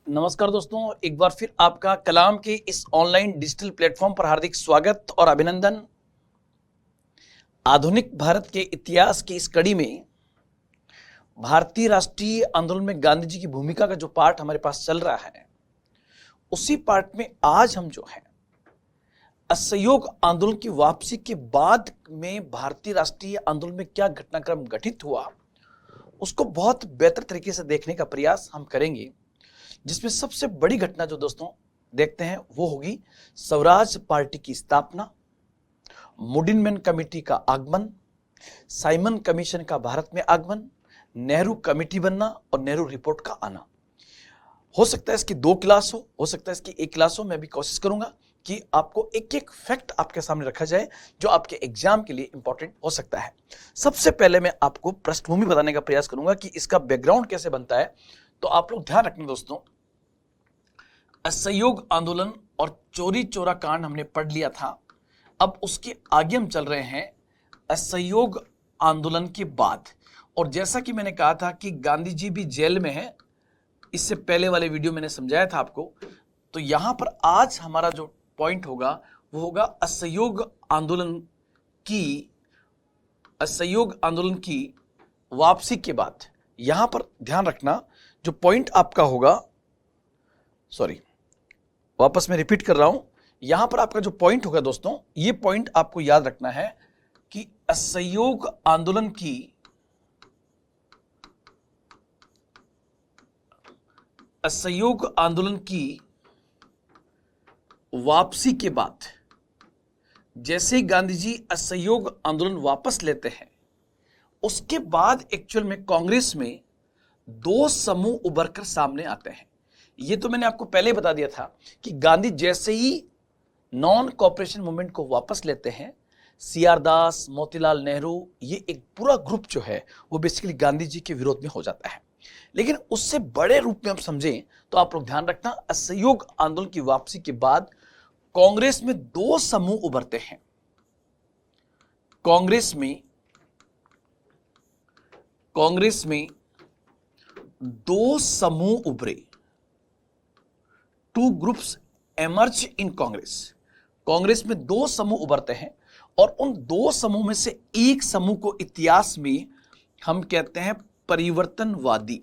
नमस्कार दोस्तों, एक बार फिर आपका कलाम के इस ऑनलाइन डिजिटल प्लेटफॉर्म पर हार्दिक स्वागत और अभिनंदन। आधुनिक भारत के इतिहास की इस कड़ी में भारतीय राष्ट्रीय आंदोलन में गांधी जी की भूमिका का जो पार्ट हमारे पास चल रहा है, उसी पार्ट में आज हम जो है असहयोग आंदोलन की वापसी के बाद में भारतीय राष्ट्रीय आंदोलन में क्या घटनाक्रम घटित हुआ, उसको बहुत बेहतर तरीके से देखने का प्रयास हम करेंगे। जिसमें सबसे बड़ी घटना जो दोस्तों देखते हैं वो होगी स्वराज पार्टी की स्थापना, मुडिनमेन कमेटी का आगमन, साइमन कमीशन का भारत में आगमन, नेहरू कमेटी बनना और नेहरू रिपोर्ट का आना। हो सकता है इसकी 2 क्लास हो सकता है इसकी 1 क्लास हो। मैं भी कोशिश करूंगा कि आपको एक एक फैक्ट आपके सामने रखा जाए जो आपके एग्जाम के लिए इंपॉर्टेंट हो सकता है। सबसे पहले मैं आपको पृष्ठभूमि बताने का प्रयास करूंगा कि इसका बैकग्राउंड कैसे बनता है। तो आप लोग ध्यान रखना दोस्तों, असहयोग आंदोलन और चोरी चोरा कांड हमने पढ़ लिया था। अब उसके आगे हम चल रहे हैं असहयोग आंदोलन के बाद। और जैसा कि मैंने कहा था कि गांधी जी भी जेल में हैं, इससे पहले वाले वीडियो मैंने समझाया था आपको। तो यहां पर आज हमारा जो पॉइंट होगा वो होगा असहयोग आंदोलन की वापसी के बाद। यहां पर ध्यान रखना, जो पॉइंट आपका होगा, वापस मैं रिपीट कर रहा हूं, यहां पर आपका जो पॉइंट होगा दोस्तों, ये पॉइंट आपको याद रखना है कि असहयोग आंदोलन की वापसी के बाद, जैसे ही गांधी जी असहयोग आंदोलन वापस लेते हैं, उसके बाद एक्चुअल में कांग्रेस में 2 समूह उभर कर सामने आते हैं। ये तो मैंने आपको पहले ही बता दिया था कि गांधी जैसे ही नॉन कॉपरेशन मूवमेंट को वापस लेते हैं, सीआर दास, मोतीलाल नेहरू, ये एक पूरा ग्रुप जो है वो बेसिकली गांधी जी के विरोध में हो जाता है। लेकिन उससे बड़े रूप में आप समझें तो आप लोग ध्यान रखना, असहयोग आंदोलन की वापसी के बाद कांग्रेस में 2 समूह उभरते हैं। कांग्रेस में 2 समूह उभरे। 2 ग्रुप्स एमर्ज इन कांग्रेस में 2 समूह उभरते हैं और उन 2 समूह में से एक समूह को इतिहास में हम कहते हैं परिवर्तनवादी।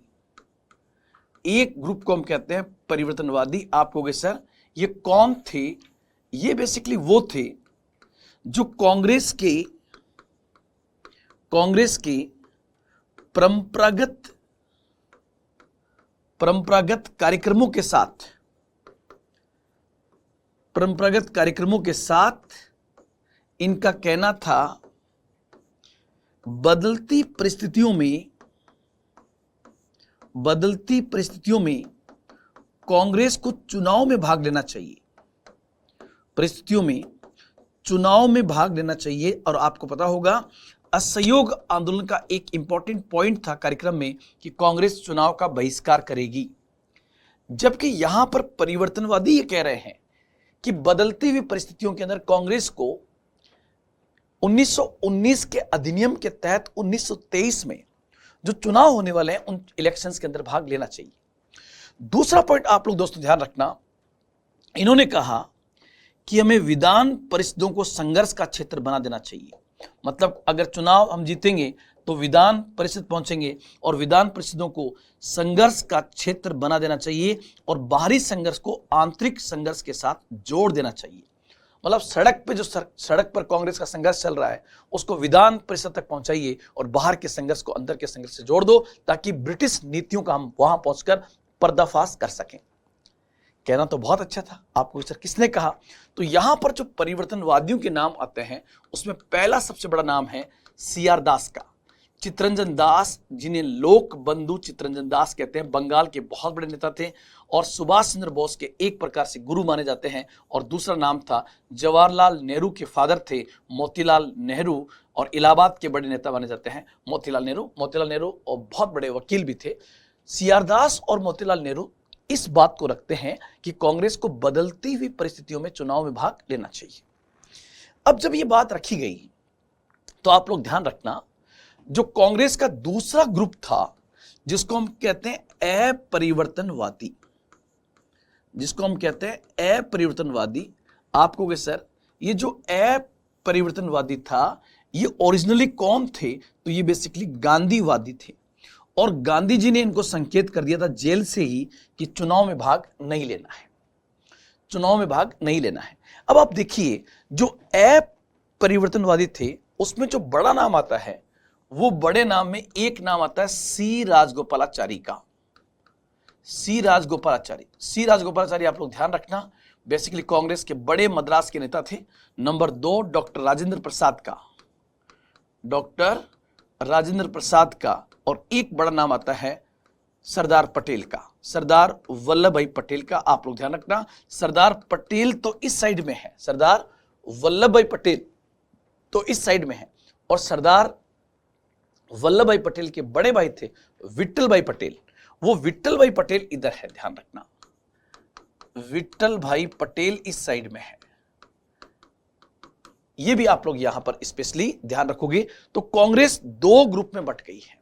एक ग्रुप को हम कहते हैं परिवर्तनवादी। आप कहोगे सर ये कौन थे? ये बेसिकली वो थे जो कांग्रेस के परंपरागत कार्यक्रमों के साथ इनका कहना था बदलती परिस्थितियों में कांग्रेस को चुनाव में भाग लेना चाहिए। और आपको पता होगा असहयोग आंदोलन का एक इंपॉर्टेंट पॉइंट था कार्यक्रम में कि कांग्रेस चुनाव का बहिष्कार करेगी। जबकि यहां पर परिवर्तनवादी ये कह रहे हैं कि बदलती हुई परिस्थितियों के अंदर कांग्रेस को 1919 के अधिनियम के तहत 1923 में जो चुनाव होने वाले हैं उन इलेक्शंस के अंदर भाग लेना चाहिए। दूसरा पॉइंट आप लोग दोस्तों ध्यान रखना, इन्होंने कहा कि हमें विधान परिषदों को संघर्ष का क्षेत्र बना देना चाहिए। मतलब अगर चुनाव हम जीतेंगे तो विधान परिषद पहुंचेंगे और विधान परिषदों को संघर्ष का क्षेत्र बना देना चाहिए और बाहरी संघर्ष को आंतरिक संघर्ष के साथ जोड़ देना चाहिए। मतलब सड़क पर कांग्रेस का संघर्ष चल रहा है उसको विधान परिषद तक पहुंचाइए और बाहर के संघर्ष को अंदर के संघर्ष से जोड़ दो, ताकि ब्रिटिश नीतियों का हम वहां पहुंचकर पर्दाफाश कर सकें। कहना तो बहुत अच्छा था। आपको सर किसने कहा? तो यहां पर जो परिवर्तनवादियों के नाम आते हैं उसमें पहला सबसे बड़ा नाम है सीआर दास का, चित्तरंजन दास, जिन्हें लोक बंधु चित्तरंजन दास कहते हैं, बंगाल के बहुत बड़े नेता थे और सुभाष चंद्र बोस के एक प्रकार से गुरु माने जाते हैं। और दूसरा नाम था जवाहरलाल नेहरू के फादर थे मोतीलाल नेहरू और इलाहाबाद के बड़े नेता माने जाते हैं मोतीलाल नेहरू और बहुत बड़े वकील भी थे। सीआर दास और मोतीलाल नेहरू इस बात को रखते हैं कि कांग्रेस को बदलती हुई परिस्थितियों में चुनाव में भाग लेना चाहिए। अब जब यह बात रखी गई तो आप लोग ध्यान रखना, जो कांग्रेस का दूसरा ग्रुप था जिसको हम कहते हैं अपरिवर्तनवादी, जिसको हम कहते हैं अपरिवर्तनवादी। आप कहोगे सर ये जो अपरिवर्तनवादी था ये ओरिजिनली कौन थे? तो ये बेसिकली गांधीवादी थे, और गांधी जी ने इनको संकेत कर दिया था जेल से ही कि चुनाव में भाग नहीं लेना है, चुनाव में भाग नहीं लेना है। अब आप देखिए जो अपरिवर्तनवादी थे उसमें जो बड़ा नाम आता है वो बड़े नाम में एक नाम आता है सी राजगोपालाचारी का। सी राजगोपालाचारी आप लोग ध्यान रखना, बेसिकली कांग्रेस के बड़े मद्रास के नेता थे। नंबर 2 डॉक्टर राजेंद्र प्रसाद का, डॉक्टर राजेंद्र प्रसाद का, और एक बड़ा नाम आता है सरदार पटेल का, सरदार वल्लभ भाई पटेल का। आप लोग ध्यान रखना, सरदार पटेल तो इस साइड में है, सरदार वल्लभ भाई पटेल तो इस साइड में है, और सरदार वल्लभ भाई पटेल के बड़े भाई थे विट्ठल भाई पटेल, वो विट्ठल भाई पटेल इधर है, ध्यान रखना, विट्ठल भाई पटेल इस साइड में है। ये भी आप लोग यहां पर स्पेशली ध्यान रखोगे। तो कांग्रेस दो ग्रुप में बट गई है,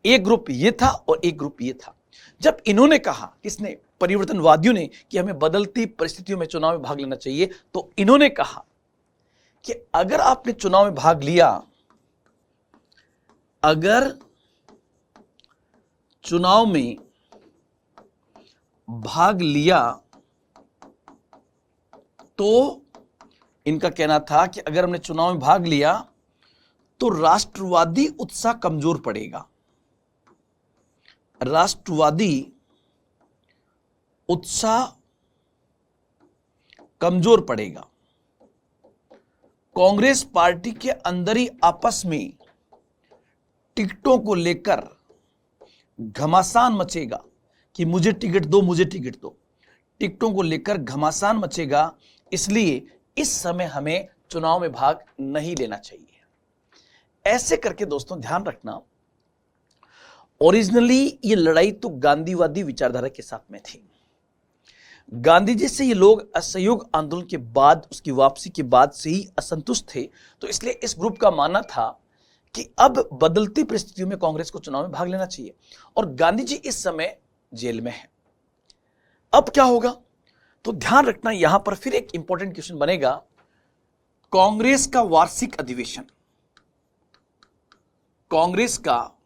एक ग्रुप ये था और एक ग्रुप ये था। जब इन्होंने कहा, किसने, परिवर्तनवादियों ने, कि हमें बदलती परिस्थितियों में चुनाव में भाग लेना चाहिए, तो इन्होंने कहा कि अगर आपने चुनाव में भाग लिया, अगर चुनाव में भाग लिया, तो इनका कहना था कि अगर हमने चुनाव में भाग लिया तो राष्ट्रवादी उत्साह कमजोर पड़ेगा, राष्ट्रवादी उत्साह कमजोर पड़ेगा, कांग्रेस पार्टी के अंदर ही आपस में टिकटों को लेकर घमासान मचेगा कि मुझे टिकट दो, मुझे टिकट दो, टिकटों को लेकर घमासान मचेगा, इसलिए इस समय हमें चुनाव में भाग नहीं लेना चाहिए। ऐसे करके दोस्तों ध्यान रखना, ओरिजिनली ये लड़ाई तो गांधीवादी विचारधारा के साथ में थी। गांधी जी से ये लोग असहयोग आंदोलन के बाद, उसकी वापसी के बाद से ही असंतुष्ट थे, तो इसलिए इस ग्रुप का मानना था कि अब बदलती परिस्थितियों में कांग्रेस को चुनाव में भाग लेना चाहिए, और गांधी जी इस समय जेल में है। अब क्या होगा? तो ध्यान रखना, यहां पर फिर एक इंपॉर्टेंट क्वेश्चन बनेगा, कांग्रेस का वार्षिक अधिवेशन, कांग्रेस का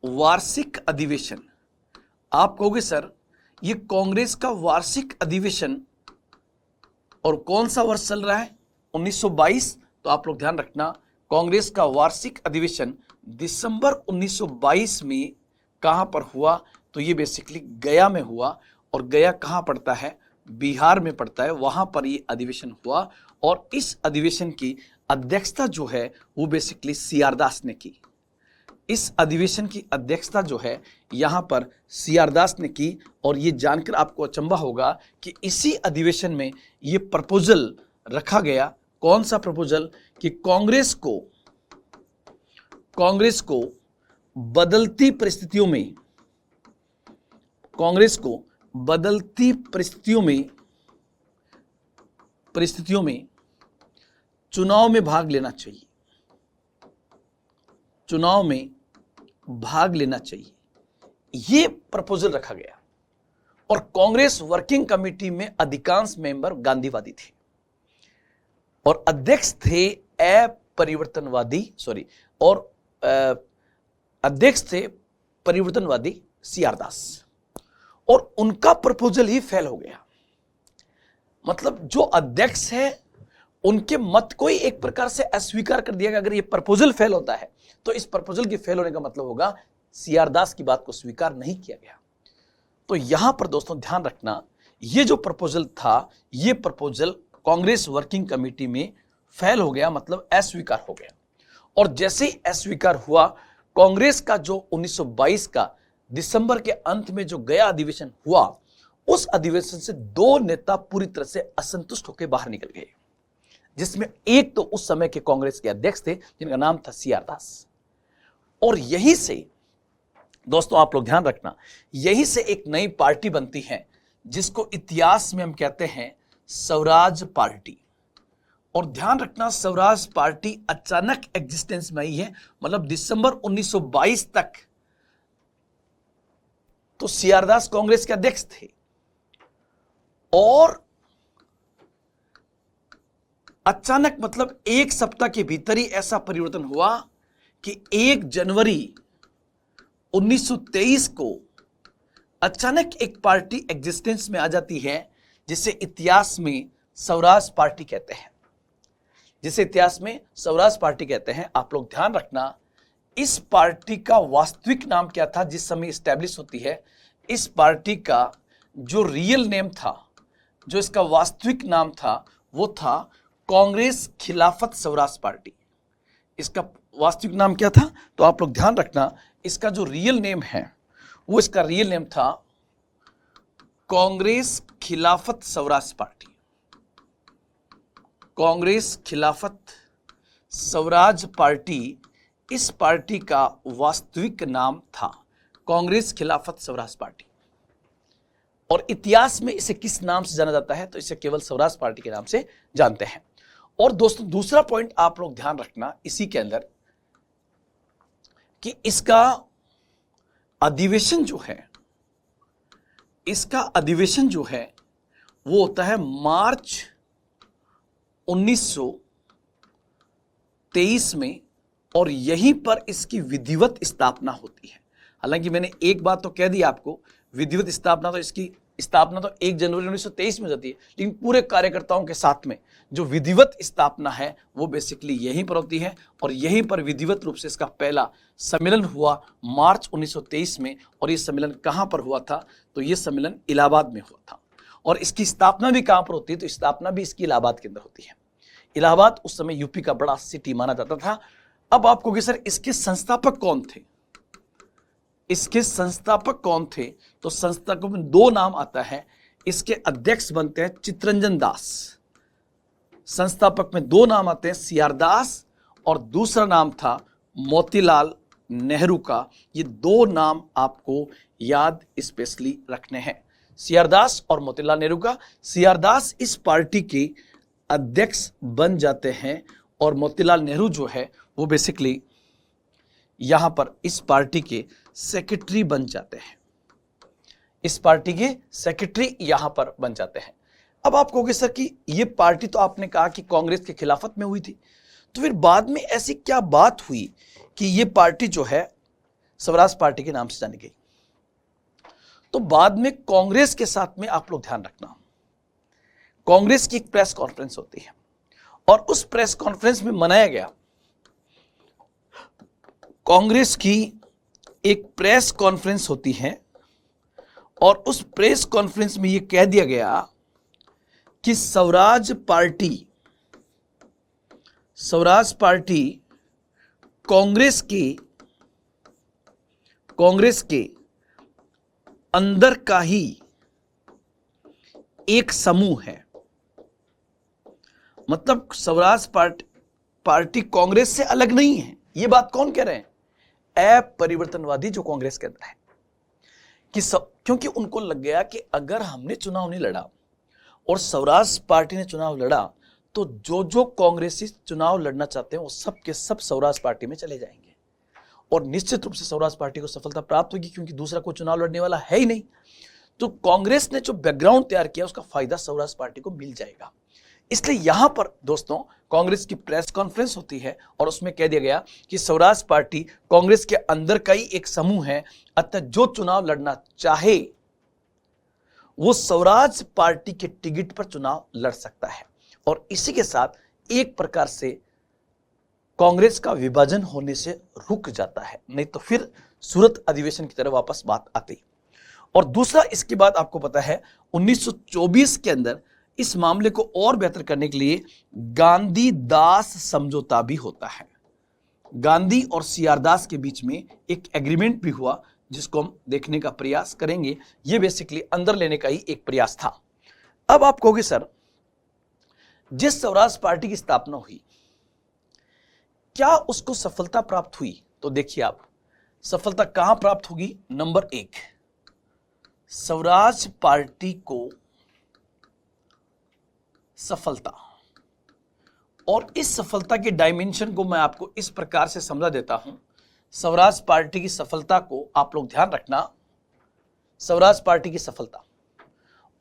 वार्षिक अधिवेशन। आप कहोगे सर ये कांग्रेस का वार्षिक अधिवेशन और कौन सा वर्ष चल रहा है? 1922। तो आप लोग ध्यान रखना, कांग्रेस का वार्षिक अधिवेशन दिसंबर 1922 में कहां पर हुआ? तो ये बेसिकली गया में हुआ, और गया कहां पड़ता है? बिहार में पड़ता है, वहां पर ये अधिवेशन हुआ, और इस अधिवेशन की अध्यक्षता जो है वो बेसिकली सी.आर. दास ने की। इस अधिवेशन की अध्यक्षता जो है यहां पर सी.आर. दास ने की, और ये जानकर आपको अचंभा होगा कि इसी अधिवेशन में ये प्रपोजल रखा गया। कौन सा प्रपोजल? कि कांग्रेस को बदलती परिस्थितियों में, कांग्रेस को बदलती परिस्थितियों में चुनाव में भाग लेना चाहिए, चुनाव में भाग लेना चाहिए, यह प्रपोजल रखा गया। और कांग्रेस वर्किंग कमेटी में अधिकांश मेंबर गांधीवादी थे, और अध्यक्ष थे अध्यक्ष थे परिवर्तनवादी सी.आर. दास, और उनका प्रपोजल ही फेल हो गया। मतलब जो अध्यक्ष है उनके मत को ही एक प्रकार से अस्वीकार कर दिया गया। अगर ये प्रपोजल फेल होता है तो इस प्रपोजल के फेल होने का मतलब होगा सी.आर. दास की बात को स्वीकार नहीं किया गया। तो यहां पर दोस्तों ध्यान रखना, ये जो प्रपोजल था, ये प्रपोजल कांग्रेस वर्किंग कमेटी में फेल हो गया, मतलब अस्वीकार हो गया। और जैसे ही अस्वीकार हुआ, कांग्रेस का जो 1922 का दिसंबर के अंत में जो गया अधिवेशन हुआ, उस अधिवेशन से दो नेता पूरी तरह से असंतुष्ट होकर बाहर निकल गए, जिसमें एक तो उस समय के कांग्रेस के अध्यक्ष थे जिनका नाम था सी.आर. दास। और यहीं से दोस्तों आप लोग ध्यान रखना, यहीं से एक नई पार्टी बनती है जिसको इतिहास में हम कहते हैं स्वराज पार्टी। और ध्यान रखना, स्वराज पार्टी अचानक एग्जिस्टेंस में आई है, मतलब दिसंबर 1922 तक तो सी.आर. दास कांग्रेस के अध्यक्ष थे, और अचानक मतलब एक सप्ताह के भीतर ही ऐसा परिवर्तन हुआ कि 1 जनवरी 1923 को अचानक एक पार्टी एग्जिस्टेंस में आ जाती है जिसे इतिहास में स्वराज पार्टी कहते हैं, जिसे इतिहास में स्वराज पार्टी कहते हैं। आप लोग ध्यान रखना, इस पार्टी का वास्तविक नाम क्या था जिस समय स्टैब्लिश होती है। इस पार्टी का जो रियल नेम था, जो इसका वास्तविक नाम था, वो था कांग्रेस खिलाफत स्वराज पार्टी। इसका वास्तविक नाम क्या था? तो आप लोग ध्यान रखना, इसका जो रियल नेम है वो इसका रियल नेम था कांग्रेस खिलाफत स्वराज पार्टी। कांग्रेस खिलाफत स्वराज पार्टी, इस पार्टी का वास्तविक नाम था कांग्रेस खिलाफत स्वराज पार्टी। और इतिहास में इसे किस नाम से जाना जाता है? तो इसे केवल स्वराज पार्टी के नाम से जानते हैं। और दोस्तों दूसरा पॉइंट आप लोग ध्यान रखना इसी के अंदर कि इसका अधिवेशन जो है, इसका अधिवेशन जो है वो होता है मार्च 1923 में, और यहीं पर इसकी विधिवत स्थापना होती है। हालांकि मैंने एक बात तो कह दी आपको, विधिवत स्थापना तो इसकी स्थापना तो 1 जनवरी 1923 में होती है, लेकिन पूरे कार्यकर्ताओं के साथ में जो विधिवत स्थापना है वो बेसिकली यहीं पर होती है। और यहीं पर विधिवत रूप से इसका पहला सम्मेलन हुआ मार्च 1923 में। और ये सम्मेलन कहाँ पर हुआ था? तो ये सम्मेलन इलाहाबाद में हुआ था। और इसकी स्थापना भी कहाँ पर होती है? तो स्थापना भी इसकी इलाहाबाद के अंदर होती है। इलाहाबाद उस समय यूपी का बड़ा सिटी माना जाता था। अब आप कहोगे सर इसके संस्थापक कौन थे? इसके संस्थापक कौन थे? तो संस्थापकों में 2 नाम आता है। इसके अध्यक्ष बनते हैं चित्तरंजन दास। संस्थापक में 2 नाम आते हैं, सीआर दास और दूसरा नाम था मोतीलाल नेहरू का। ये 2 नाम आपको याद स्पेशली रखने हैं, सीआर दास और मोतीलाल नेहरू का। सीआर दास इस पार्टी के अध्यक्ष बन जाते हैं और मोतीलाल नेहरू जो है वो बेसिकली यहां पर इस पार्टी के सेक्रेटरी बन जाते हैं। इस पार्टी के सेक्रेटरी यहां पर बन जाते हैं। अब आप कहोगे सर कि ये पार्टी तो आपने कहा कि कांग्रेस के खिलाफत में हुई थी, तो फिर बाद में ऐसी क्या बात हुई कि ये पार्टी जो है स्वराज पार्टी के नाम से जानी गई? तो बाद में कांग्रेस के साथ में आप लोग ध्यान रखना, कांग्रेस की एक प्रेस कॉन्फ्रेंस होती है और उस प्रेस कॉन्फ्रेंस में मनाया गया, कांग्रेस की एक प्रेस कॉन्फ्रेंस होती है और उस प्रेस कॉन्फ्रेंस में यह कह दिया गया कि स्वराज पार्टी कांग्रेस के अंदर का ही एक समूह है। मतलब स्वराज पार्टी कांग्रेस से अलग नहीं है। यह बात कौन कह रहे हैं? अपरिवर्तनवादी जो कांग्रेस के अंदर है। क्योंकि उनको लग गया कि अगर हमने चुनाव नहीं लड़ा और स्वराज पार्टी ने चुनाव लड़ा तो जो कांग्रेसी चुनाव लड़ना चाहते हैं वो सब के सब स्वराज पार्टी में चले जाएंगे और निश्चित रूप से स्वराज पार्टी को सफलता प्राप्त होगी, क्योंकि दूसरा कोई चुनाव लड़ने वाला है ही नहीं। तो कांग्रेस ने जो बैकग्राउंड तैयार किया उसका फायदा स्वराज पार्टी को मिल जाएगा। इसलिए यहां पर दोस्तों कांग्रेस की प्रेस कॉन्फ्रेंस होती है और उसमें कह दिया गया कि स्वराज पार्टी कांग्रेस के अंदर का ही एक समूह है, अतः जो चुनाव लड़ना चाहे वो स्वराज पार्टी के टिकट पर चुनाव लड़ सकता है। और इसी के साथ एक प्रकार से कांग्रेस का विभाजन होने से रुक जाता है, नहीं तो फिर सूरत अधिवेशन की तरह वापस बात आती। और दूसरा, इसके बाद आपको पता है 1924 के अंदर इस मामले को और बेहतर करने के लिए गांधी दास समझौता भी होता है। गांधी और सीआर दास के बीच में एक एग्रीमेंट भी हुआ जिसको हम देखने का प्रयास करेंगे। यह बेसिकली अंदर लेने का ही एक प्रयास था। अब आप कहोगे सर जिस स्वराज पार्टी की स्थापना हुई क्या उसको सफलता प्राप्त हुई? तो देखिए आप सफलता कहां प्राप्त होगी। नंबर 1, स्वराज पार्टी को सफलता, और इस सफलता के डायमेंशन को मैं आपको इस प्रकार से समझा देता हूं। स्वराज पार्टी की सफलता को आप लोग ध्यान रखना। स्वराज पार्टी की सफलता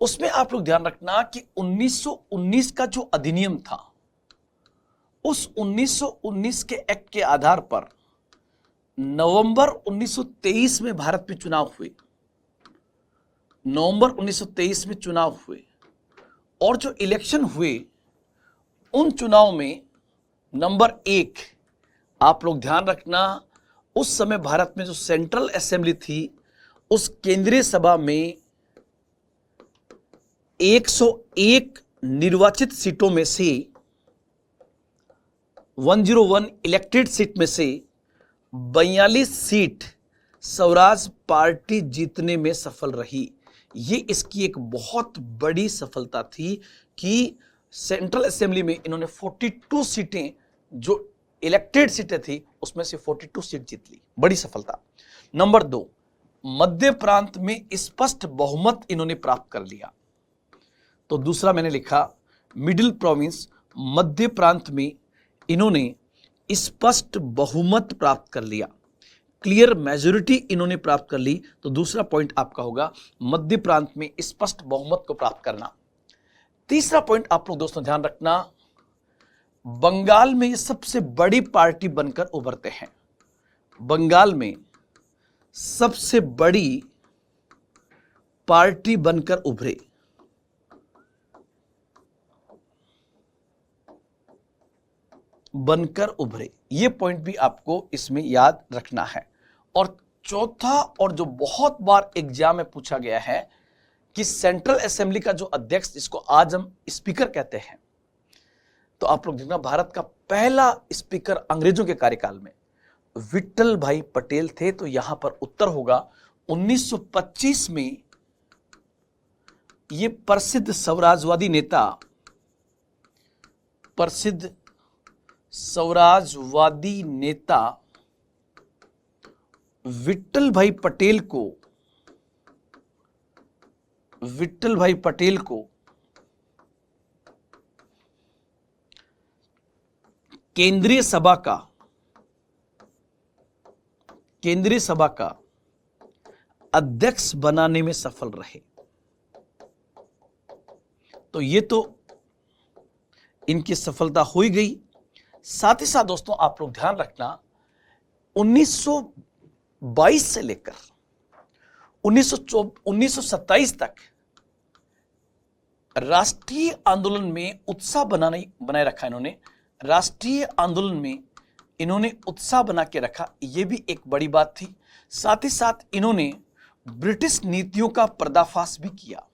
उसमें आप लोग ध्यान रखना कि 1919 का जो अधिनियम था, उस 1919 के एक्ट के आधार पर नवंबर 1923 में भारत में चुनाव हुए। नवंबर 1923 में चुनाव हुए और जो इलेक्शन हुए उन चुनाव में नंबर 1, आप लोग ध्यान रखना, उस समय भारत में जो सेंट्रल असेंबली थी उस केंद्रीय सभा में 101 निर्वाचित सीटों में से 101 इलेक्टेड सीट में से 42 सीट स्वराज पार्टी जीतने में सफल रही। ये इसकी एक बहुत बड़ी सफलता थी कि सेंट्रल असेंबली में इन्होंने 42 सीटें, जो इलेक्टेड सीटें थी उसमें से 42 सीट जीत ली, बड़ी सफलता। नंबर 2, मध्य प्रांत में स्पष्ट बहुमत इन्होंने प्राप्त कर लिया। तो दूसरा मैंने लिखा मिडिल प्रोविंस, मध्य प्रांत में इन्होंने स्पष्ट बहुमत प्राप्त कर लिया, क्लियर मेजोरिटी इन्होंने प्राप्त कर ली। तो दूसरा पॉइंट आपका होगा मध्य प्रांत में स्पष्ट बहुमत को प्राप्त करना। तीसरा पॉइंट आप लोग दोस्तों ध्यान रखना, बंगाल में ये सबसे बड़ी पार्टी बनकर उभरते हैं। बंगाल में सबसे बड़ी पार्टी बनकर उभरे। ये पॉइंट भी आपको इसमें याद रखना है। और चौथा, और जो बहुत बार एग्जाम में पूछा गया है कि सेंट्रल असेंबली का जो अध्यक्ष, जिसको आज हम स्पीकर कहते हैं, तो आप लोग देखना भारत का पहला स्पीकर अंग्रेजों के कार्यकाल में विट्ठल भाई पटेल थे। तो यहां पर उत्तर होगा 1925 में ये प्रसिद्ध स्वराजवादी नेता विट्ठल भाई पटेल को केंद्रीय सभा का अध्यक्ष बनाने में सफल रहे। तो ये तो इनकी सफलता हो ही गई। साथ ही साथ दोस्तों आप लोग ध्यान रखना, 1922 से लेकर 1927 तक राष्ट्रीय आंदोलन में उत्साह बनाए रखा इन्होंने। राष्ट्रीय आंदोलन में इन्होंने उत्साह बना के रखा, यह भी एक बड़ी बात थी। साथ ही साथ इन्होंने ब्रिटिश नीतियों का पर्दाफाश भी किया।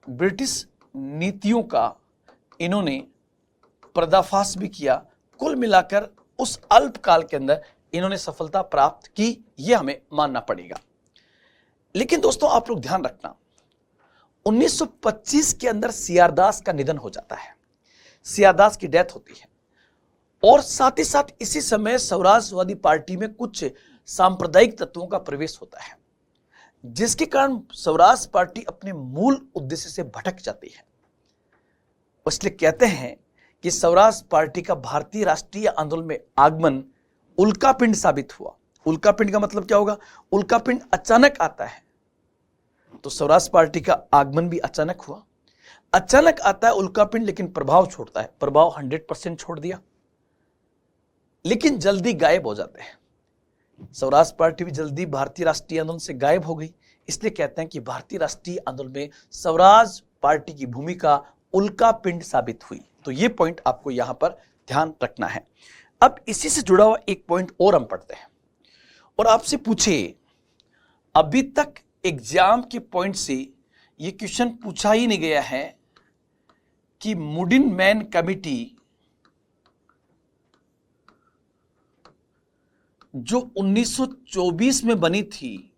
ब्रिटिश नीतियों का इन्होंने पर्दाफाश भी किया। कुल मिलाकर उस अल्पकाल के अंदर इन्होंने सफलता प्राप्त की, यह हमें मानना पड़ेगा। लेकिन दोस्तों आप लोग ध्यान रखना, 1925 के अंदर सीआर दास का निधन हो जाता है, सीआर दास की डेथ होती है। और साथ ही साथ इसी समय स्वराजवादी पार्टी में कुछ सांप्रदायिक तत्वों का प्रवेश होता है, जिसके कारण स्वराज पार्टी अपने मूल उद्देश्य से भटक जाती है। इसलिए कहते हैं कि स्वराज पार्टी का भारतीय राष्ट्रीय आंदोलन में आगमन उल्कापिंड साबित हुआ। उल्कापिंड का मतलब क्या होगा? उल्कापिंड अचानक आता है, तो स्वराज पार्टी का आगमन भी अचानक हुआ। अचानक आता है उल्कापिंड, लेकिन प्रभाव छोड़ता है। प्रभाव 100% छोड़ दिया, लेकिन जल्दी गायब हो जाते हैं। स्वराज पार्टी भी जल्दी भारतीय राष्ट्रीय आंदोलन से गायब हो गई। इसलिए कहते हैं कि भारतीय राष्ट्रीय आंदोलन में स्वराज पार्टी की भूमिका उल्कापिंड साबित हुई। तो ये पॉइंट आपको यहां पर ध्यान रखना है। अब इसी से जुड़ा हुआ एक पॉइंट और हम पढ़ते हैं, और आपसे पूछे, अभी तक एग्जाम के पॉइंट से ये क्वेश्चन पूछा ही नहीं गया है कि मुडिन मैन कमिटी जो 1924 में बनी थी,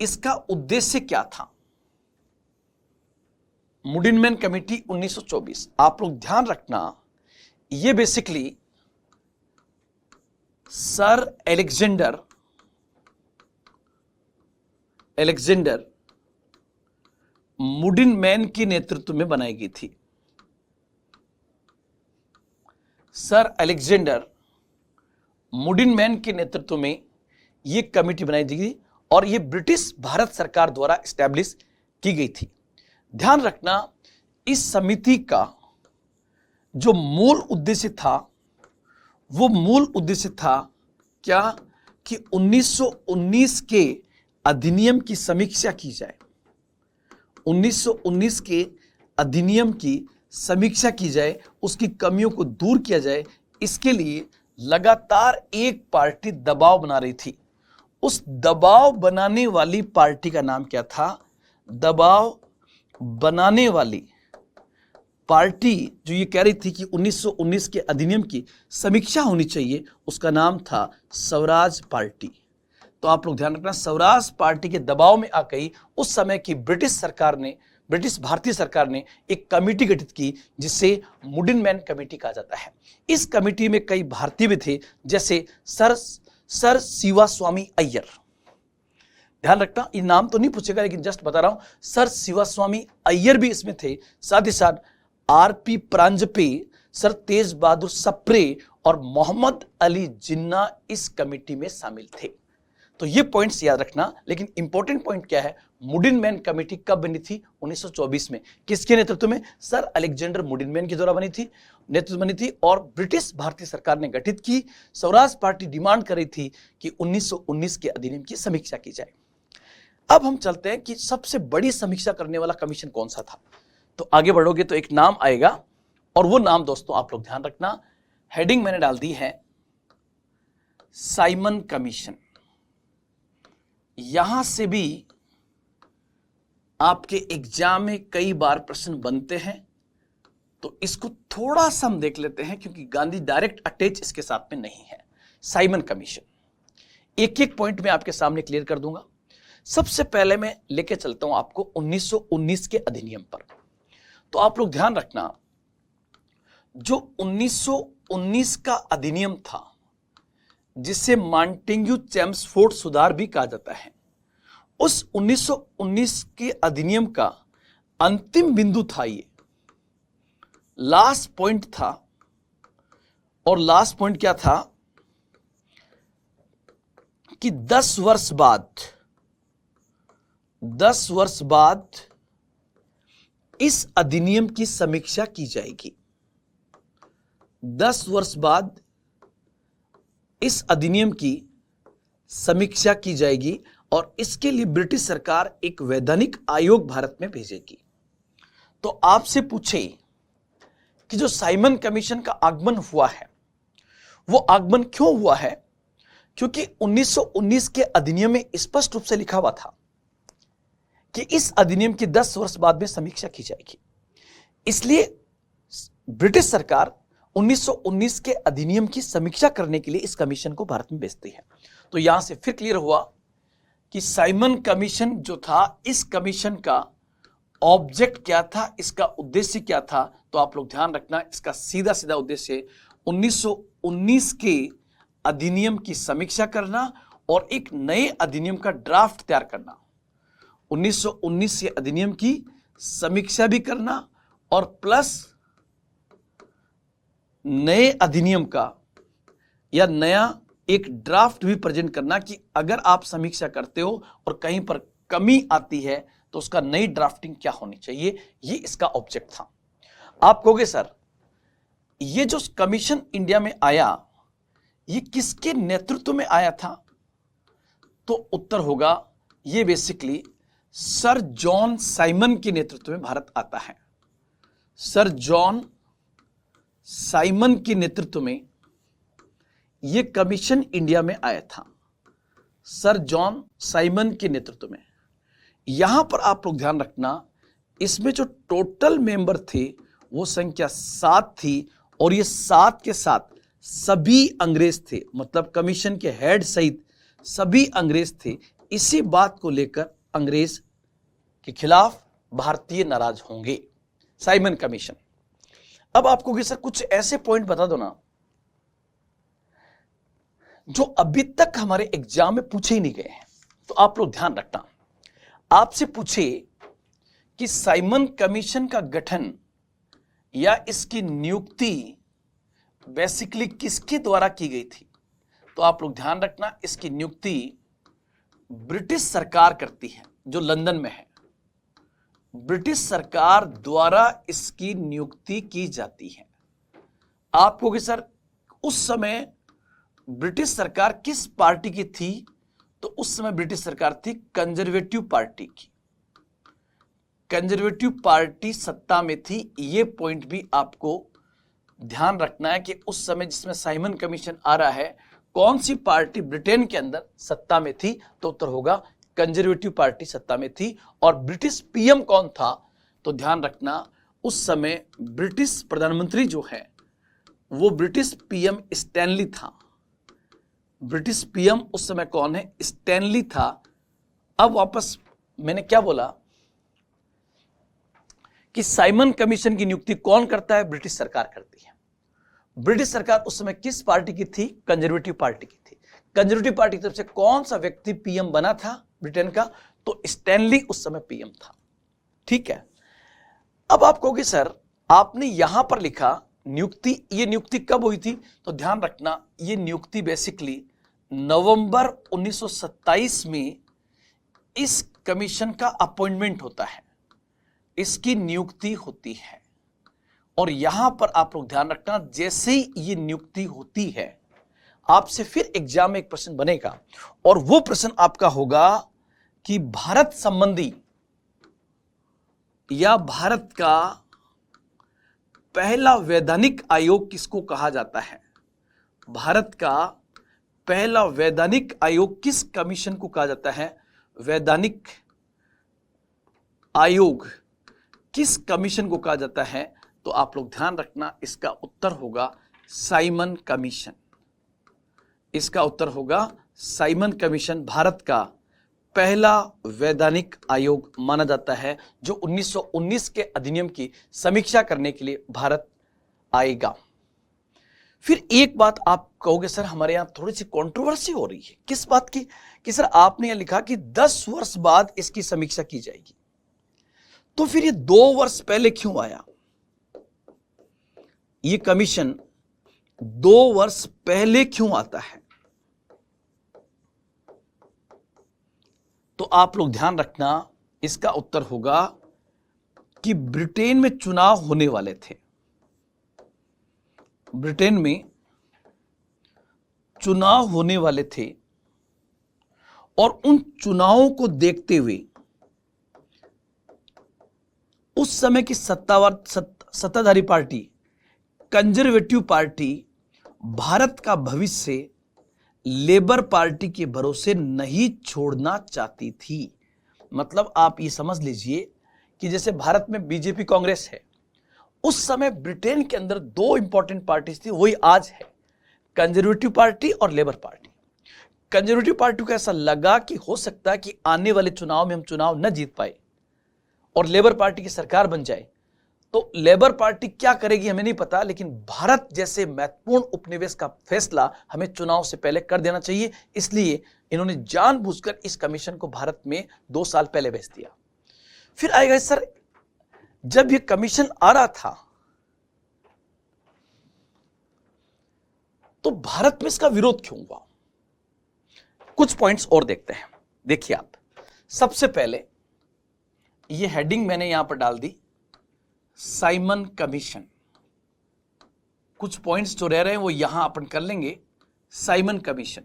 इसका उद्देश्य क्या था? मुडिन मैन कमेटी 1924, आप लोग ध्यान रखना, ये बेसिकली सर एलेक्जेंडर मुडिन मैन के नेतृत्व में बनाई गई थी। सर एलेक्जेंडर मुडिन मैन के नेतृत्व में यह कमेटी बनाई गई और ये ब्रिटिश भारत सरकार द्वारा स्टैब्लिश की गई थी। ध्यान रखना, इस समिति का जो मूल उद्देश्य था, वो मूल उद्देश्य था क्या, कि 1919 के अधिनियम की समीक्षा की जाए। 1919 के अधिनियम की समीक्षा की जाए, उसकी कमियों को दूर किया जाए। इसके लिए लगातार एक पार्टी दबाव बना रही थी। उस दबाव बनाने वाली पार्टी का नाम क्या था? दबाव बनाने वाली पार्टी जो ये कह रही थी कि 1919 के अधिनियम की समीक्षा होनी चाहिए, उसका नाम था स्वराज पार्टी। तो आप लोग ध्यान रखना, स्वराज पार्टी के दबाव में आकर उस समय की ब्रिटिश भारतीय सरकार ने एक कमेटी गठित की, जिसे मुडिनमैन कमेटी कहा जाता है। इस कमेटी में कई भारतीय भी थे, जैसे सर शिवा स्वामी अय्यर। ध्यान रखना, ये नाम तो नहीं पूछेगा, लेकिन जस्ट बता रहा हूं, सर शिवा स्वामी अय्यर भी इसमें थे। साथ ही साथ आरपी प्रांजपे, सर तेज बहादुर सप्रे और मोहम्मद अली जिन्ना इस कमेटी में शामिल थे। तो ये पॉइंट्स याद रखना। लेकिन इंपॉर्टेंट पॉइंट क्या है, मुडिनमैन कमेटी कब बनी थी? 1924 में। किसके नेतृत्व में? सर अलेक्जेंडर मुडिनमैन के द्वारा नेतृत्व बनी थी और ब्रिटिश भारतीय सरकार ने गठित की। स्वराज पार्टी डिमांड कर रही थी कि 1919 के अधिनियम की समीक्षा की जाए। अब हम चलते हैं कि सबसे बड़ी समीक्षा करने वाला कमीशन कौन सा था। तो आगे बढ़ोगे तो एक नाम आएगा, और वो नाम दोस्तों आप लोग ध्यान रखना, हेडिंग मैंने डाल दी है, साइमन कमीशन। यहां से भी आपके एग्जाम में कई बार प्रश्न बनते हैं, तो इसको थोड़ा सा हम देख लेते हैं, क्योंकि गांधी डायरेक्ट अटैच इसके साथ में नहीं है। साइमन कमीशन एक एक पॉइंट में आपके सामने क्लियर कर दूंगा। सबसे पहले मैं लेके चलता हूं आपको 1919 के अधिनियम पर। तो आप लोग ध्यान रखना, जो 1919 का अधिनियम था, जिसे मॉन्टेग्यू चेम्सफोर्ड सुधार भी कहा जाता है, उस 1919 के अधिनियम का अंतिम बिंदु था, ये लास्ट पॉइंट था। और लास्ट पॉइंट क्या था कि 10 वर्ष बाद इस अधिनियम की समीक्षा की जाएगी। 10 वर्ष बाद इस अधिनियम की समीक्षा की जाएगी, और इसके लिए ब्रिटिश सरकार एक वैधानिक आयोग भारत में भेजेगी। तो आपसे पूछे कि जो साइमन कमीशन का आगमन हुआ है, वो आगमन क्यों हुआ है? क्योंकि 1919 के अधिनियम में स्पष्ट रूप से लिखा हुआ था कि इस अधिनियम की 10 वर्ष बाद में समीक्षा की जाएगी। इसलिए ब्रिटिश सरकार 1919 के अधिनियम की समीक्षा करने के लिए इस कमीशन को भारत में भेजती है। तो यहां से फिर क्लियर हुआ कि साइमन कमीशन जो था, इस कमीशन का ऑब्जेक्ट क्या था, इसका उद्देश्य क्या था। तो आप लोग ध्यान रखना, इसका सीधा सीधा उद्देश्य 1919 के अधिनियम की समीक्षा करना और एक नए अधिनियम का ड्राफ्ट तैयार करना। 1919 के अधिनियम की समीक्षा भी करना और प्लस नए अधिनियम का या नया एक ड्राफ्ट भी प्रेजेंट करना, कि अगर आप समीक्षा करते हो और कहीं पर कमी आती है तो उसका नई ड्राफ्टिंग क्या होनी चाहिए, ये इसका ऑब्जेक्ट था। आप कहोगे सर, ये जो कमीशन इंडिया में आया, ये किसके नेतृत्व में आया था? तो उत्तर होगा, ये बेसिकली सर जॉन साइमन के नेतृत्व में भारत आता है। सर जॉन साइमन के नेतृत्व में यह कमीशन इंडिया में आया था। सर जॉन साइमन के नेतृत्व में। यहां पर आप लोग ध्यान रखना, इसमें जो टोटल मेंबर थे वो संख्या 7 थी, और ये 7 के साथ सभी अंग्रेज थे, मतलब कमीशन के हेड सहित सभी अंग्रेज थे। इसी बात को लेकर अंग्रेज के खिलाफ भारतीय नाराज होंगे। Simon commission. अब आपको सर कुछ ऐसे पॉइंट बता दो ना जो अभी तक हमारे एग्जाम में पूछे ही नहीं गए हैं। तो आप लोग ध्यान रखना, आपसे पूछे कि साइमन कमीशन का गठन या इसकी नियुक्ति बेसिकली किसके द्वारा की गई थी, तो आप लोग ध्यान रखना, इसकी नियुक्ति ब्रिटिश सरकार करती है, जो लंदन में है। ब्रिटिश सरकार द्वारा इसकी नियुक्ति की जाती है। आप कहोगे सर उस समय ब्रिटिश सरकार किस पार्टी की थी? तो उस समय ब्रिटिश सरकार थी कंजर्वेटिव पार्टी की। कंजर्वेटिव पार्टी सत्ता में थी। यह पॉइंट भी आपको ध्यान रखना है कि उस समय जिसमें साइमन कमीशन आ रहा है, कौन सी पार्टी ब्रिटेन के अंदर सत्ता में थी? तो उत्तर होगा कंजर्वेटिव पार्टी सत्ता में थी। और ब्रिटिश पीएम कौन था? तो ध्यान रखना उस समय ब्रिटिश प्रधानमंत्री जो है वो ब्रिटिश पीएम स्टैनली था। ब्रिटिश पीएम उस समय कौन है? स्टैनली था। अब वापस मैंने क्या बोला कि साइमन कमीशन की नियुक्ति कौन करता है? ब्रिटिश सरकार करती है। ब्रिटिश सरकार उस समय किस पार्टी की थी? कंजर्वेटिव पार्टी की थी। कंजर्वेटिव पार्टी की तरफ से कौन सा व्यक्ति पीएम बना था ब्रिटेन का? तो स्टैनली उस समय पीएम था। ठीक है। अब आप कहोगे सर आपने यहां पर लिखा नियुक्ति, ये नियुक्ति कब हुई थी? तो ध्यान रखना ये नियुक्ति बेसिकली नवंबर 1927 में इस कमीशन का अपॉइंटमेंट होता है, इसकी नियुक्ति होती है। और यहां पर आप लोग ध्यान रखना जैसे ही ये नियुक्ति होती है आपसे फिर एग्जाम में एक प्रश्न बनेगा और वो प्रश्न आपका होगा कि भारत संबंधी या भारत का पहला वैधानिक आयोग किसको कहा जाता है? भारत का पहला वैधानिक आयोग किस कमीशन को कहा जाता है? वैधानिक आयोग किस कमीशन को कहा जाता है? तो आप लोग ध्यान रखना इसका उत्तर होगा साइमन कमीशन। इसका उत्तर होगा साइमन कमीशन भारत का पहला वैधानिक आयोग माना जाता है जो 1919 के अधिनियम की समीक्षा करने के लिए भारत आएगा। फिर एक बात आप कहोगे सर हमारे यहां थोड़ी सी कंट्रोवर्सी हो रही है। किस बात की? कि सर आपने यहां लिखा कि 10 वर्ष बाद इसकी समीक्षा की जाएगी, तो फिर ये 2 वर्ष पहले क्यों आया? ये कमीशन 2 वर्ष पहले क्यों आता है? तो आप लोग ध्यान रखना इसका उत्तर होगा कि ब्रिटेन में चुनाव होने वाले थे। ब्रिटेन में चुनाव होने वाले थे और उन चुनावों को देखते हुए उस समय की सत्ताधारी पार्टी कंजर्वेटिव पार्टी भारत का भविष्य लेबर पार्टी के भरोसे नहीं छोड़ना चाहती थी। मतलब आप ये समझ लीजिए कि जैसे भारत में बीजेपी कांग्रेस है, उस समय ब्रिटेन के अंदर 2 इंपॉर्टेंट पार्टीज थी, वही आज है, कंजर्वेटिव पार्टी और लेबर पार्टी। कंजर्वेटिव पार्टी को ऐसा लगा कि हो सकता है कि आने वाले चुनाव में हम चुनाव न जीत पाए और लेबर पार्टी की सरकार बन जाए। तो लेबर पार्टी क्या करेगी हमें नहीं पता, लेकिन भारत जैसे महत्वपूर्ण उपनिवेश का फैसला हमें चुनाव से पहले कर देना चाहिए। इसलिए इन्होंने जानबूझकर इस कमीशन को भारत में 2 साल पहले भेज दिया। फिर आएगा सर जब यह कमीशन आ रहा था तो भारत में इसका विरोध क्यों हुआ? कुछ पॉइंट्स और देखते हैं। देखिए आप, सबसे पहले यह हेडिंग मैंने यहां पर डाल दी साइमन कमीशन। कुछ पॉइंट्स जो रह रहे हैं वो यहां अपन कर लेंगे। साइमन कमीशन,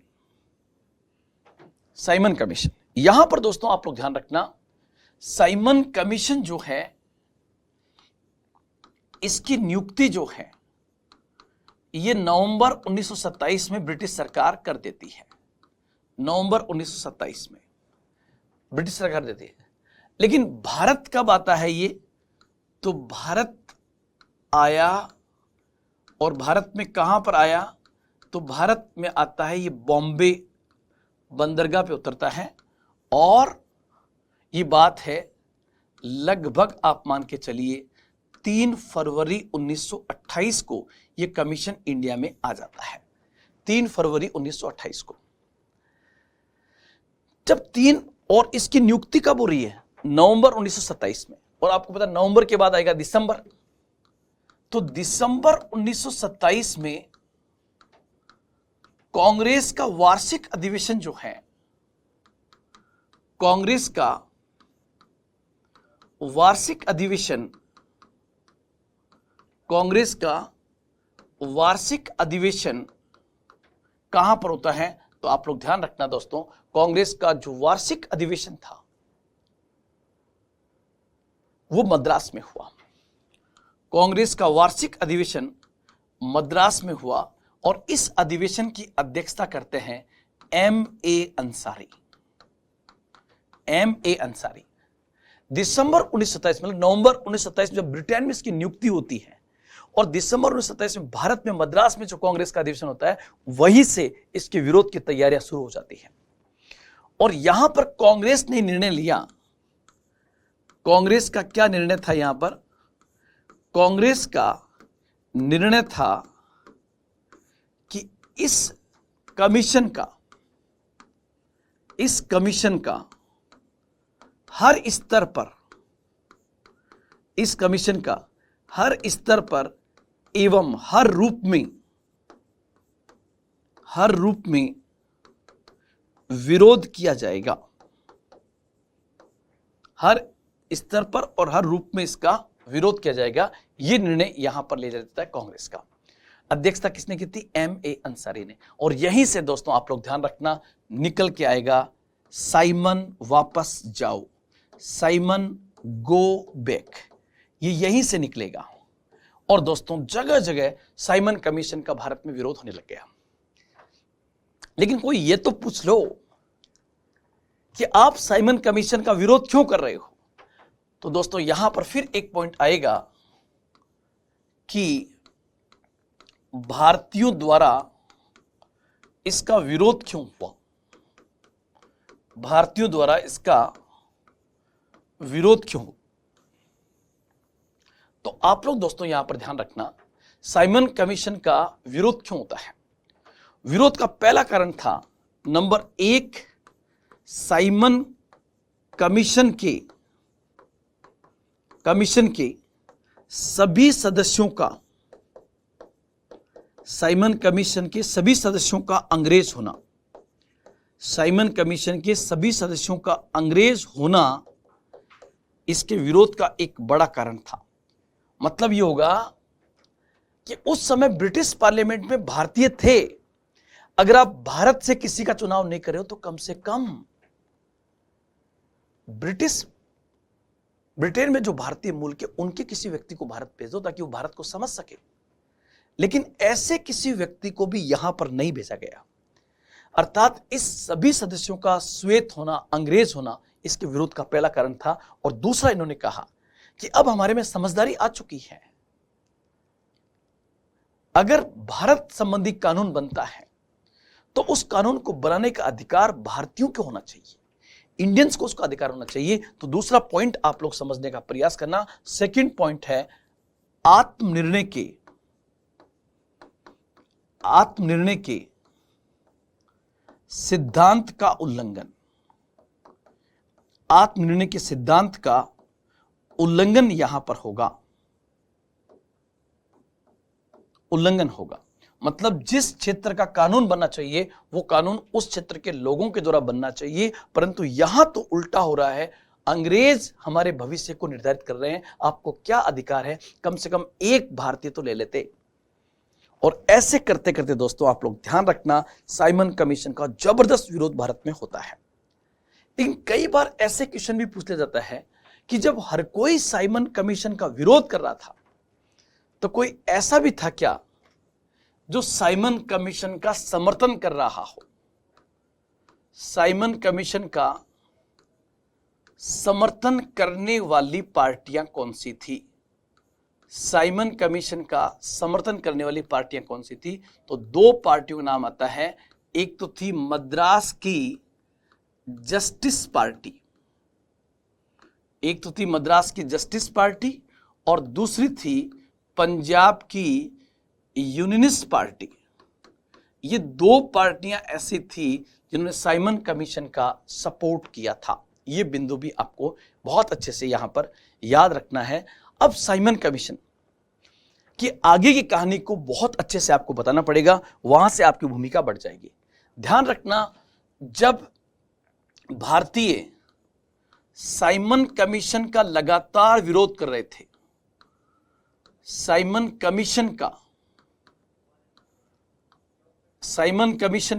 साइमन कमीशन यहां पर दोस्तों आप लोग ध्यान रखना, साइमन कमीशन जो है इसकी नियुक्ति जो है ये नवंबर 1927 में ब्रिटिश सरकार कर देती है। नवंबर 1927 में ब्रिटिश सरकार देती है। लेकिन भारत कब आता है ये? तो भारत आया, और भारत में कहां पर आया? तो भारत में आता है ये बॉम्बे बंदरगाह पे उतरता है। और ये बात है लगभग आप मान के चलिए 3 फरवरी 1928 को ये कमीशन इंडिया में आ जाता है। 3 फरवरी 1928 को जब 3, और इसकी नियुक्ति कब हो रही है? नवंबर 1927 में। और आपको पता नवंबर के बाद आएगा दिसंबर। तो दिसंबर 1927 में कांग्रेस का वार्षिक अधिवेशन जो है कांग्रेस का वार्षिक अधिवेशन, कांग्रेस का वार्षिक अधिवेशन कहां पर होता है? तो आप लोग ध्यान रखना दोस्तों, कांग्रेस का जो वार्षिक अधिवेशन था वो मद्रास में हुआ। कांग्रेस का वार्षिक अधिवेशन मद्रास में हुआ और इस अधिवेशन की अध्यक्षता करते हैं M.A. अंसारी। M.A. अंसारी दिसंबर 1927 मतलब नवंबर 1927 में जब ब्रिटेन में इसकी नियुक्ति होती है और दिसंबर 1927 में भारत में मद्रास में जो कांग्रेस का अधिवेशन होता है वहीं से इसके विरोध की तैयारियां शुरू हो जाती हैं। और यहां पर कांग्रेस ने निर्णय लिया, कांग्रेस का क्या निर्णय था? यहां पर कांग्रेस का निर्णय था कि इस कमीशन का हर स्तर पर, इस कमीशन का हर स्तर पर एवं हर रूप में विरोध किया जाएगा। हर स्तर पर और हर रूप में इसका विरोध किया जाएगा। यह निर्णय यहां पर ले जाता है कांग्रेस का। अध्यक्षता किसने की थी? M.A. अंसारी ने। और यहीं से दोस्तों आप लोग ध्यान रखना निकल के आएगा साइमन वापस जाओ, साइमन गो बैक, ये यहीं से निकलेगा। और दोस्तों जगह जगह साइमन कमीशन का भारत में विरोध होने लग गया। लेकिन कोई ये तो पूछ लो कि आप साइमन कमीशन का विरोध क्यों कर रहे हो? तो दोस्तों यहां पर फिर एक पॉइंट आएगा कि भारतीयों द्वारा इसका विरोध क्यों हुआ, भारतीयों द्वारा इसका विरोध क्यों? तो आप लोग दोस्तों यहां पर ध्यान रखना, साइमन कमीशन का विरोध क्यों होता है? विरोध का पहला कारण था, नंबर 1, साइमन कमीशन के सभी सदस्यों का, साइमन कमीशन के सभी सदस्यों का अंग्रेज होना, साइमन कमीशन के सभी सदस्यों का अंग्रेज होना इसके विरोध का एक बड़ा कारण था। मतलब यह होगा कि उस समय ब्रिटिश पार्लियामेंट में भारतीय थे। अगर आप भारत से किसी का चुनाव नहीं कर रहे हो तो कम से कम ब्रिटेन में जो भारतीय मूल के उनके किसी व्यक्ति को भारत भेज दो ताकि वो भारत को समझ सके। लेकिन ऐसे किसी व्यक्ति को भी यहां पर नहीं भेजा गया। अर्थात इस सभी सदस्यों का श्वेत होना, अंग्रेज होना इसके विरोध का पहला कारण था। और दूसरा, इन्होंने कहा कि अब हमारे में समझदारी आ चुकी है, अगर भारत संबंधी कानून बनता है तो उस कानून को बनाने का अधिकार भारतीयों को होना चाहिए, इंडियंस को उसका अधिकार होना चाहिए। तो दूसरा पॉइंट आप लोग समझने का प्रयास करना। सेकंड पॉइंट है आत्मनिर्णय के सिद्धांत का उल्लंघन। आत्मनिर्णय के सिद्धांत का उल्लंघन यहां पर होगा, उल्लंघन होगा। मतलब जिस क्षेत्र का कानून बनना चाहिए वो कानून उस क्षेत्र के लोगों के द्वारा बनना चाहिए, परंतु यहां तो उल्टा हो रहा है। अंग्रेज हमारे भविष्य को निर्धारित कर रहे हैं, आपको क्या अधिकार है, कम से कम एक भारतीय तो ले लेते। और ऐसे करते करते दोस्तों आप लोग ध्यान रखना, साइमन कमीशन का जबरदस्त विरोध भारत में होता है। लेकिन कई बार ऐसे क्वेश्चन भी पूछ लिया जाता है कि जब हर कोई साइमन कमीशन का विरोध कर रहा था तो कोई ऐसा भी था क्या जो साइमन कमीशन का समर्थन कर रहा हो? साइमन कमीशन का समर्थन करने वाली पार्टियां कौन सी थी? साइमन कमीशन का समर्थन करने वाली पार्टियां कौन सी थी? तो दो पार्टियों का नाम आता है। एक तो थी मद्रास की जस्टिस पार्टी, एक तो थी मद्रास की जस्टिस पार्टी और दूसरी थी पंजाब की यूनियनिस्ट पार्टी। ये दो पार्टियां ऐसी थी जिन्होंने साइमन कमीशन का सपोर्ट किया था। ये बिंदु भी आपको बहुत अच्छे से यहां पर याद रखना है। अब साइमन कमीशन की आगे की कहानी को बहुत अच्छे से आपको बताना पड़ेगा, वहां से आपकी भूमिका बढ़ जाएगी। ध्यान रखना, जब भारतीय साइमन कमीशन का लगातार विरोध कर रहे थे। साइमन कमीशन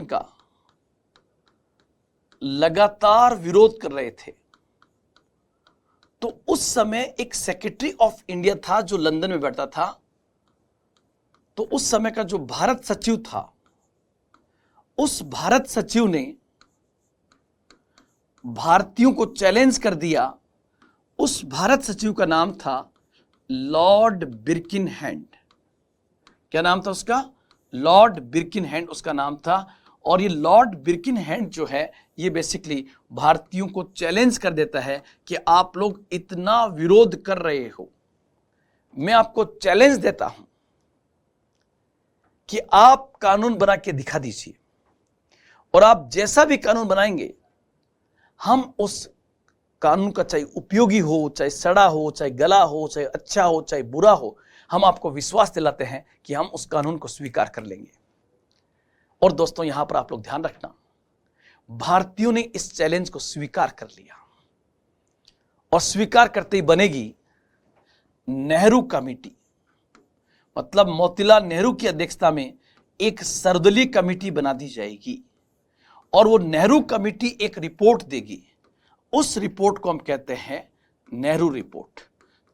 का लगातार विरोध कर रहे थे। तो उस समय एक सेक्रेटरी ऑफ इंडिया था जो लंदन में बैठता था। तो उस समय का जो भारत सचिव था, उस भारत सचिव ने भारतीयों को चैलेंज कर दिया। उस भारत सचिव का नाम था लॉर्ड बिर्किनहैंड। क्या नाम था उसका? लॉर्ड बिर्किनहैंड उसका नाम था। और ये लॉर्ड बिर्किनहैंड जो है, ये बेसिकली भारतीयों को चैलेंज कर देता है कि आप लोग इतना विरोध कर रहे हो, मैं आपको चैलेंज देता हूं कि आप कानून बना के दिखा दीजिए, और आप जैसा भी कानून बनाएंगे हम उस कानून का, चाहे उपयोगी हो, चाहे सड़ा हो, चाहे गला हो, चाहे अच्छा हो, चाहे बुरा हो, हम आपको विश्वास दिलाते हैं कि हम उस कानून को स्वीकार कर लेंगे। और दोस्तों, यहां पर आप लोग ध्यान रखना, भारतीयों ने इस चैलेंज को स्वीकार कर लिया, और स्वीकार करते ही बनेगी नेहरू कमेटी। मतलब मोतीलाल नेहरू की अध्यक्षता में एक सर्वदलीय कमेटी बना दी जाएगी, और वो नेहरू कमेटी एक रिपोर्ट देगी। उस रिपोर्ट को हम कहते हैं नेहरू रिपोर्ट।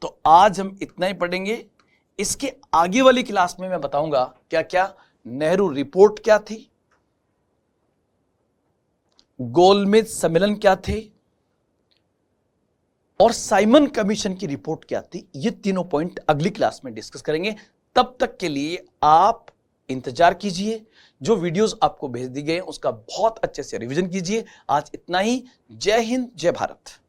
तो आज हम इतना ही पढ़ेंगे। इसके आगे वाली क्लास में मैं बताऊंगा क्या क्या नेहरू रिपोर्ट क्या थी, गोलमेज सम्मेलन क्या थे, और साइमन कमीशन की रिपोर्ट क्या थी। ये तीनों पॉइंट अगली क्लास में डिस्कस करेंगे। तब तक के लिए आप इंतजार कीजिए। जो वीडियोस आपको भेज दी गए उसका बहुत अच्छे से रिवीजन कीजिए। आज इतना ही। जय हिंद, जय भारत।